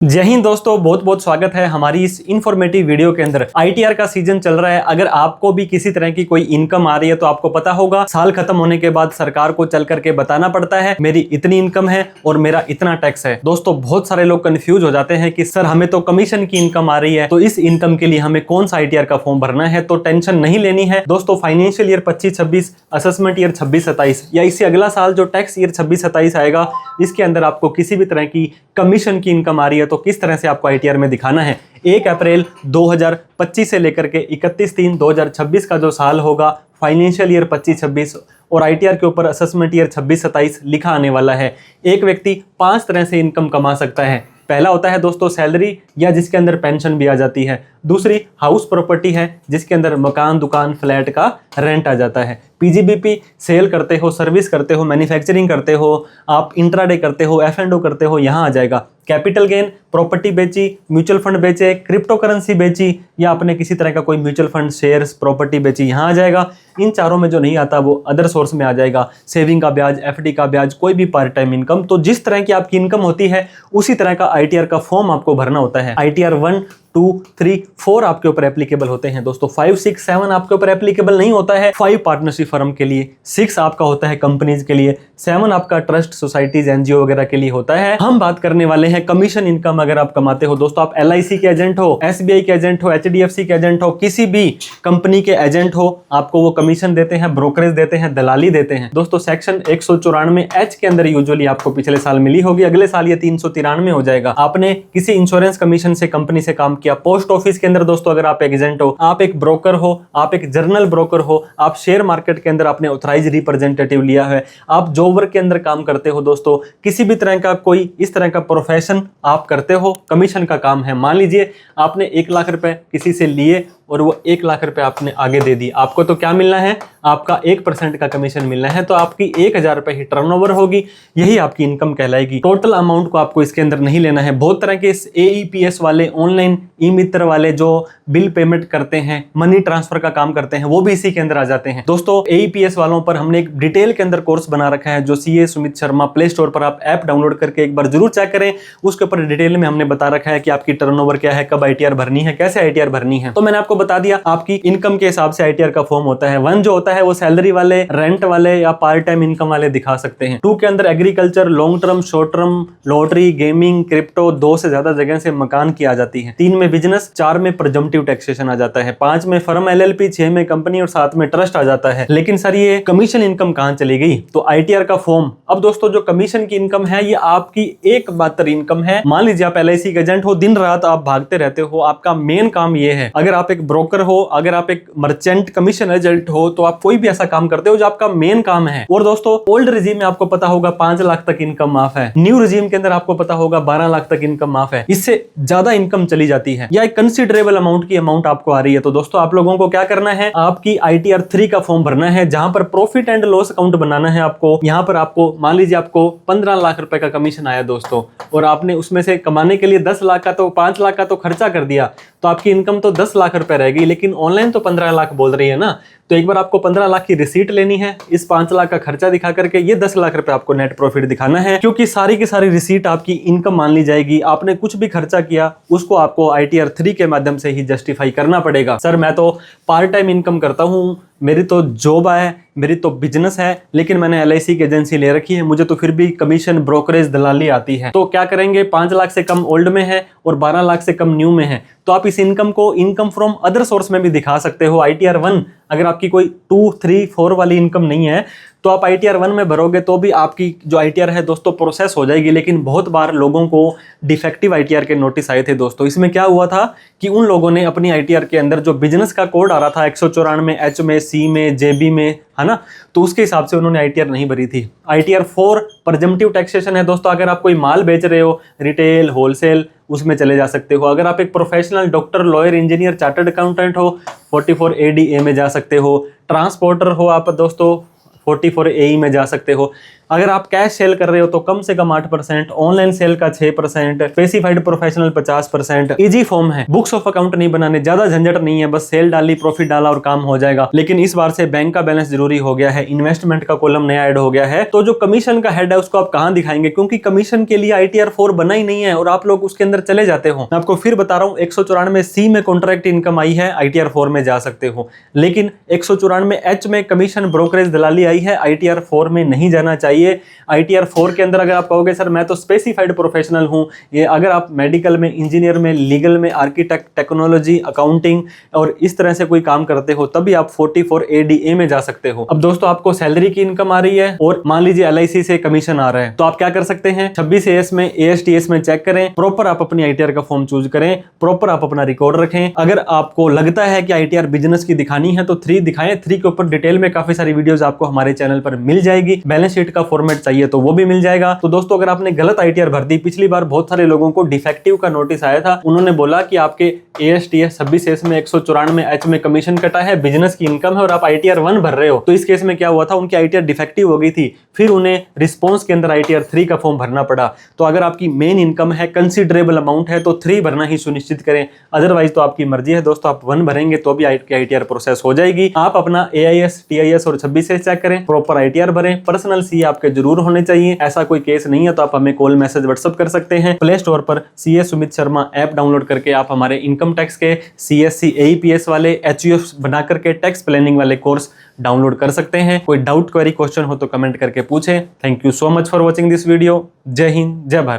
जय हिंद दोस्तों, बहुत बहुत स्वागत है हमारी इस इन्फॉर्मेटिव वीडियो के अंदर। आईटीआर का सीजन चल रहा है। अगर आपको भी किसी तरह की कोई इनकम आ रही है तो आपको पता होगा साल खत्म होने के बाद सरकार को चल करके बताना पड़ता है मेरी इतनी इनकम है और मेरा इतना टैक्स है। दोस्तों बहुत सारे लोग कंफ्यूज हो जाते हैं कि सर हमें तो कमीशन की इनकम आ रही है, तो इस इनकम के लिए हमें कौन सा आईटीआर का फॉर्म भरना है। तो टेंशन नहीं लेनी है दोस्तों। फाइनेंशियल ईयर 25-26, असेसमेंट ईयर 26-27 या इससे अगला साल जो टैक्स ईयर 26-27 आएगा, इसके अंदर आपको किसी भी तरह की कमीशन की इनकम आ रही है तो किस तरह से आपको आईटीआर में दिखाना है। 1 अप्रैल 2025 से लेकर के 31/3/2026 का जो साल होगा, फाइनेंशियल ईयर 25-26 और आईटीआर के ऊपर असेसमेंट ईयर 26-27 लिखा आने वाला है। एक व्यक्ति 5 तरह से इनकम कमा सकता है। पहला होता है दोस्तों सैलरी, या जिसके अंदर पेंशन भी आ जाती है। दूसरी हाउस प्रॉपर्टी है, जिसके अंदर मकान, दुकान, फ्लैट का रेंट आ जाता है। पीजीबीपी सेल करते हो, सर्विस करते हो, मैन्युफैक्चरिंग करते हो, आप इंट्राडे करते हो, एफ&ओ करते हो, यहाँ आ जाएगा। कैपिटल गेन, प्रॉपर्टी बेची, म्यूचुअल फंड बेचे, क्रिप्टो करेंसी बेची, या आपने किसी तरह का कोई म्यूचुअल फंड, शेयर्स, प्रॉपर्टी बेची, यहाँ आ जाएगा। इन चारों में जो नहीं आता वो अदर सोर्स में आ जाएगा। सेविंग का ब्याज, एफडी का ब्याज, कोई भी पार्ट टाइम इनकम। तो जिस तरह की आपकी इनकम होती है उसी तरह का आईटीआर का फॉर्म आपको भरना होता है। आईटीआर 1, 2, 3, 4 आपके ऊपर एप्लीकेबल होते हैं दोस्तों। 5, 6, 7 आपके ऊपर एप्लीकेबल नहीं होता है। 5 पार्टनरशिप फर्म के लिए, 6 आपका होता है कंपनीज के लिए, 7 आपका ट्रस्ट, सोसाइटीज, एनजीओ वगैरह के लिए होता है। हम बात करने वाले हैं कमीशन इनकम। अगर आप कमाते हो दोस्तों, आप एलआईसी के एजेंट हो, एसबीआई के एजेंट हो, एचडीएफसी के एजेंट हो, किसी भी कंपनी के एजेंट हो, आपको वो कमीशन देते हैं, ब्रोकरेज देते हैं, दलाली देते हैं दोस्तों। सेक्शन 194H के अंदर यूजुअली आपको पिछले साल मिली होगी, अगले साल ये 393 हो जाएगा। आपने किसी इंश्योरेंस कमीशन से, कंपनी से काम किया। पोस्ट ऑफिस के अंदर दोस्तों अगर आप एजेंट हो, आप एक ब्रोकर हो, आप एक जर्नल ब्रोकर हो, आप शेयर मार्केट के अंदर आपने ऑथराइज रिप्रेजेंटेटिव लिया है, आप जॉब वर्क के अंदर काम करते हो दोस्तों, किसी भी तरह का कोई इस तरह का प्रोफेशन आप करते हो, कमीशन का काम है। मान लीजिए आपने 1 लाख रुपए किसी से लिए और वो 1 लाख रुपए आपने आगे दे दी, आपको तो क्या मिलना है, आपका 1% का कमीशन मिलना है। तो आपकी 1000 रुपए ही टर्नओवर होगी, यही आपकी इनकम कहलाएगी। टोटल अमाउंट को आपको इसके अंदर नहीं लेना है। बहुत तरह के एईपीएस वाले, ऑनलाइन ई मित्र वाले जो बिल पेमेंट करते हैं, मनी ट्रांसफर का काम करते हैं, वो भी इसी के अंदर आ जाते हैं दोस्तों। एईपीएस वालों पर हमने एक डिटेल के अंदर कोर्स बना रखा है, जो CA Sumit Sharma, play store पर आप ऐप डाउनलोड करके एक बार जरूर चेक करें। उसके ऊपर डिटेल में हमने बता रखा है कि आपकी टर्नओवर क्या है, कब आईटीआर भरनी है, कैसे आईटीआर भरनी है। तो मैंने आपको बता दिया आपकी इनकम के हिसाब से आईटीआर का फॉर्म होता है। 1 जो होता है वो सैलरी वाले, रेंट वाले या पार्ट टाइम इनकम वाले दिखा सकते हैं। 2 के अंदर agriculture, long term, short term, lottery, gaming, crypto, 2 से ज्यादा जगह से मकान की आ जाती है। 3 में बिजनेस, 4 में प्रिजम्पटिव टैक्सेशन आ जाता है, 5 में फर्म एलएलपी, 6 में कंपनी और 7 में ट्रस्ट आ जाता है। लेकिन सर ये कमीशन इनकम कहां चली गई? तो आईटीआर का फॉर्म। अब दोस्तों जो कमीशन की इनकम है ये आपकी एकमात्र इनकम है। मान लीजिए आप एलआईसी के एजेंट हो, दिन रात आप भागते रहते हो, आपका मेन काम ये है। अगर आप एक ब्रोकर हो, अगर आप एक मर्चेंट कमीशन एजेंट हो, तो आप कोई भी ऐसा काम करते हो जो आपका मेन काम है। और दोस्तों ओल्ड रिजीम में आपको पता होगा 5 लाख तक इनकम माफ है, न्यू रिजीम के अंदर आपको पता होगा 12 लाख तक इनकम माफ है। इससे ज्यादा इनकम चली जाती है या एक कंसिडरेबल अमाउंट की अमाउंट आपको आ रही है, तो दोस्तों आप लोगों को क्या करना है, आपकी आईटीआर 3 का फॉर्म भरना है, जहां पर प्रॉफिट एंड लॉस अकाउंट बनाना है आपको। यहां पर आपको मान लीजिए आपको 15 लाख रुपए का कमीशन आया दोस्तों, और आपने उसमें से कमाने के लिए 10 लाख का तो 5 लाख का तो खर्चा कर दिया, तो आपकी इनकम तो 10 लाख रुपए रहेगी। लेकिन ऑनलाइन तो 15 लाख बोल रही है ना, तो एक बार आपको 15 लाख की रिसीट लेनी है, इस 5 लाख का खर्चा दिखा करके ये 10 लाख रुपए आपको नेट प्रॉफिट दिखाना है, क्योंकि सारी की सारी रिसीट आपकी इनकम मान ली जाएगी। आपने कुछ भी खर्चा किया उसको आपको आईटीआर 3 के माध्यम से ही जस्टिफाई करना पड़ेगा। सर मैं तो पार्ट टाइम इनकम करता हूं, मेरी तो जॉब है, मेरी तो बिजनेस है, लेकिन मैंने एलआईसी की एजेंसी ले रखी है, मुझे तो फिर भी कमीशन, ब्रोकरेज, दलाली आती है। तो क्या करेंगे, 5 लाख से कम ओल्ड में है और 12 लाख से कम न्यू में है, तो आप इस इनकम को इनकम फ्रॉम अदर सोर्स में भी दिखा सकते हो। आईटीआर 1 अगर आपकी कोई 2, 3, 4 वाली इनकम नहीं है तो आप आईटीआर 1 में भरोगे तो भी आपकी जो आईटीआर है दोस्तों प्रोसेस हो जाएगी। लेकिन बहुत बार लोगों को डिफेक्टिव आईटीआर के नोटिस आए थे दोस्तों। इसमें क्या हुआ था कि उन लोगों ने अपनी आईटीआर के अंदर जो बिजनेस का कोड आ रहा था 194H में, सी में, जेबी में, है ना, तो उसके हिसाब से उन्होंने आईटीआर नहीं भरी थी। आईटीआर 4 प्रिजम्पटिव टैक्सेशन है दोस्तों। अगर आप कोई माल बेच रहे हो, रिटेल, होलसेल, उसमें चले जा सकते हो। अगर आप एक professional doctor, lawyer, engineer, chartered accountant हो, 44ADA में जा सकते हो। ट्रांसपोर्टर हो आप दोस्तों, 44AE में जा सकते हो। अगर आप कैश सेल कर रहे हो तो कम से कम 8%, ऑनलाइन सेल का 6%, स्पेसिफाइड प्रोफेशनल 50%। इजी फॉर्म है, बुक्स ऑफ अकाउंट नहीं बनाने, ज्यादा झंझट नहीं है, बस सेल डाली, प्रॉफिट डाला और काम हो जाएगा। लेकिन इस बार से बैंक का बैलेंस जरूरी हो गया है, इन्वेस्टमेंट का कॉलम नया ऐड हो गया है। तो जो कमीशन का हेड है उसको आप कहां दिखाएंगे, क्योंकि कमीशन के लिए ITR 4 बना ही नहीं है और आप लोग उसके अंदर चले जाते हो। मैं आपको फिर बता रहा हूं, 194C में कॉन्ट्रैक्ट इनकम आई है, ITR 4 में जा सकते हो। लेकिन 194H में कमीशन ब्रोकरेज दलाली आई है, ITR 4 में नहीं जाना चाहिए। ITR 4 के अंदर अगर आप कहोगे सर मैं तो स्पेसिफाइड प्रोफेशनल हूं, ये अगर आप मेडिकल में, इंजीनियर में, लीगल में, आर्किटेक्ट, टेक्नोलॉजी, अकाउंटिंग और इस तरह से कोई काम करते हो तभी आप 44 ADA में जा सकते हो। अब दोस्तों आपको सैलरी की इनकम आ रही है और मान लीजिए LIC से कमीशन आ रहा है, तो आप क्या कर सकते हैं, 26AS में, ASTS में चेक करें, प्रॉपर आप अपनी ITR का फॉर्म चूज करें, प्रॉपर आप अपना रिकॉर्ड रखें। अगर आपको लगता है कि ITR बिजनेस की दिखानी है तो 3 दिखाएं, 3 के ऊपर डिटेल में काफी सारी वीडियोस आपको हमारे चैनल पर मिल जाएगी। बैलेंस शीट का फॉर्मेट चाहिए तो वो भी मिल जाएगा। तो दोस्तों अगर आपने गलत ITR भर दी, पिछली बार बहुत सारे लोगों को डिफेक्टिव का नोटिस आया था, उन्होंने बोला कि आपके ASTS 26AS में 194H में कमीशन कटा है, बिजनेस की इनकम है और आप ITR 1 भर रहे हो। तो इस केस में क्या हुआ था, उनकी ITR डिफेक्टिव हो गई थी, फिर उन्हें रिस्पॉन्स के अंदर ITR 3 का फॉर्म भरना पड़ा। तो अगर आपकी मेन इनकम है, कंसिडरेबल अमाउंट है, तो 3 भरना ही सुनिश्चित करें, अदरवाइज तो आपकी मर्जी है दोस्तों, आप 1 भरेंगे तो भी ITR प्रोसेस हो जाएगी। आप अपना AIS, TIS और 26AS चेक करें, प्रॉपर ITR भरें, पर्सनल CA आपके जरूर होने चाहिए। ऐसा कोई केस नहीं है तो आप हमें कॉल, मैसेज, व्हाट्सएप कर सकते हैं। प्ले स्टोर पर CA Sumit Sharma app download करके आप हमारे इनकम टैक्स के CSC AEPS वाले, HUF बना करके टैक्स प्लानिंग वाले कोर्स डाउनलोड कर सकते हैं। कोई डाउट, क्वेरी, क्वेश्चन हो तो कमेंट करके पूछें। Thank you so much for watching this video. जय हिंद, जय भारत।